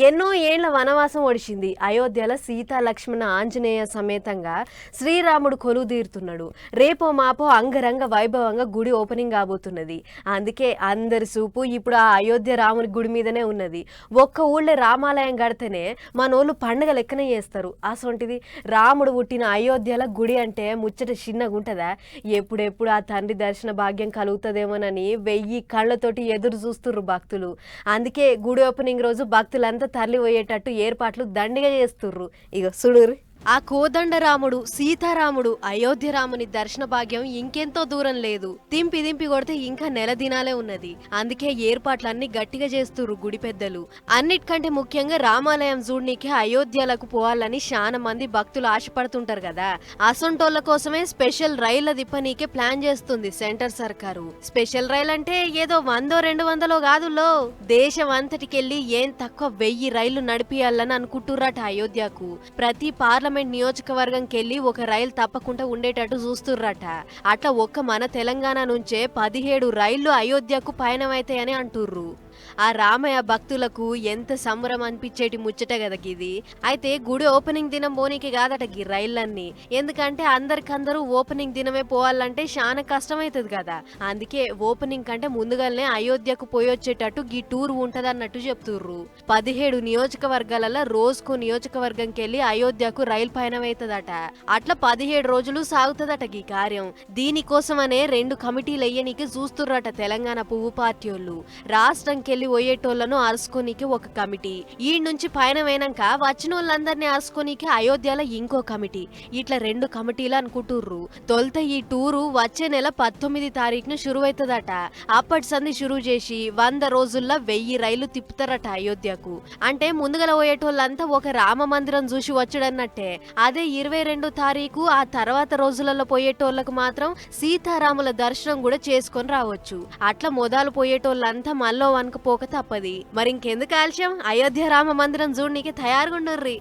ఎన్నో ఏళ్ల వనవాసం ఒడిచింది. అయోధ్యల సీతా లక్ష్మణ ఆంజనేయ సమేతంగా శ్రీరాముడు కొలువుదీరుతున్నాడు. రేపో మాపో అంగరంగ వైభవంగా గుడి ఓపెనింగ్ కాబోతున్నది. అందుకే అందరి చూపు ఇప్పుడు ఆ అయోధ్య రాముని గుడి మీదనే ఉన్నది. ఒక్క ఊళ్ళో రామాలయం కడితేనే మనోళ్ళు పండుగ లెక్కనే చేస్తారు. అసొంటిది రాముడు పుట్టిన అయోధ్యల గుడి అంటే ముచ్చట చిన్నగా ఉంటుందా? ఎప్పుడెప్పుడు ఆ తండ్రి దర్శన భాగ్యం కలుగుతుందేమోనని 1000 కళ్ళతోటి ఎదురు చూస్తుర్రు భక్తులు. అందుకే గుడి ఓపెనింగ్ రోజు భక్తులంతా తరలి పోయేటట్టు ఏర్పాట్లు దండిగా చేస్తుర్రు. ఇగో చూడుర్రి. ఆ కోదండరాముడు సీతారాముడు అయోధ్య రాముని దర్శన భాగ్యం ఇంకెంతో దూరం లేదు. దింపి కొడితే ఇంకా నెల దినాలే ఉన్నది. అందుకే ఏర్పాట్లన్నీ గట్టిగా చేస్తుర్రు గుడి పెద్దలు. అన్నిటికంటే ముఖ్యంగా రామాలయం చూడనీకే అయోధ్యలకు పోవాలని చాలా మంది భక్తులు ఆశపడుతుంటారు కదా. అసొంటోళ్ల కోసమే స్పెషల్ రైళ్ల దిప్పనీకే ప్లాన్ చేస్తుంది సెంటర్ సర్కారు. స్పెషల్ రైలు అంటే ఏదో 100-200 కాదులో, దేశం అంతటికెళ్లి ఏం తక్కువ 1000 రైళ్లు నడిపియాలని అనుకుంటుర్రట అయోధ్యకు. ప్రతి పార్లమెంట్ నియోజకవర్గంకెళ్లి ఒక రైలు తప్పకుండా ఉండేటట్టు చూస్తుర్రట. అట్లా ఒక్క మన తెలంగాణ నుంచే 17 రైళ్లు అయోధ్యకు పయనమైతాయని అంటుర్రు. ఆ రామయ్య భక్తులకు ఎంత సంబరం అనిపించేటి ముచ్చట కదా గిది. అయితే గుడి ఓపెనింగ్ దినం పోనీకి కాదట గీ రైళ్లన్నీ. ఎందుకంటే అందరికందరూ ఓపెనింగ్ దినమే పోవాలంటే చాలా కష్టమైతుంది కదా. అందుకే ఓపెనింగ్ కంటే ముందుగానే అయోధ్యకు పోయొచ్చేటట్టు గీ టూర్ ఉంటదన్నట్టు చెప్తుర్రు. 17 నియోజకవర్గాలలో రోజుకో నియోజకవర్గంకెళ్లి అయోధ్యకు రైలు పయనమైతదట. అట్లా 17 రోజులు సాగుతదట గీ కార్యం. దీనికోసమనే 2 కమిటీలు ఎయ్యనీకి చూస్తుర్రట తెలంగాణ పువ్వు పార్టీలు. రాష్ట్రంకెళ్లి పోయేటోళ్లను అరుసుకోనీకి ఒక కమిటీ, ఈ నుంచి పయనమైనాక వచ్చిన వాళ్ళందరినీ అరుసుకోనీకి అయోధ్యలో ఇంకో కమిటీ. ఇట్లా 2 కమిటీలు అనుకుంటుర్రు. తొలుత ఈ టూరు వచ్చే నెల 19 తారీఖున షురువైతదట. అప్పటి సంది షురువు చేసి 100 రోజుల్లో 1000 రైళ్లు తిప్పుతారట అయోధ్యకు. అంటే ముందుగల పోయేటోళ్ళంతా ఒక రామ మందిరం చూసి వచ్చడన్నట్టే. అదే 22 తారీఖు ఆ తర్వాత రోజులలో పోయేటోళ్లకు మాత్రం సీతారాముల దర్శనం కూడా చేసుకొని రావచ్చు. అట్లా మొదలు పోయేటోళ్ళంతా మళ్ళీ వనకపోక తప్పది. మరి ఇంకెందుకు ఆలస్యం, అయోధ్య రామ మందిరం చూడనీకి తయారుగుండుర్రి.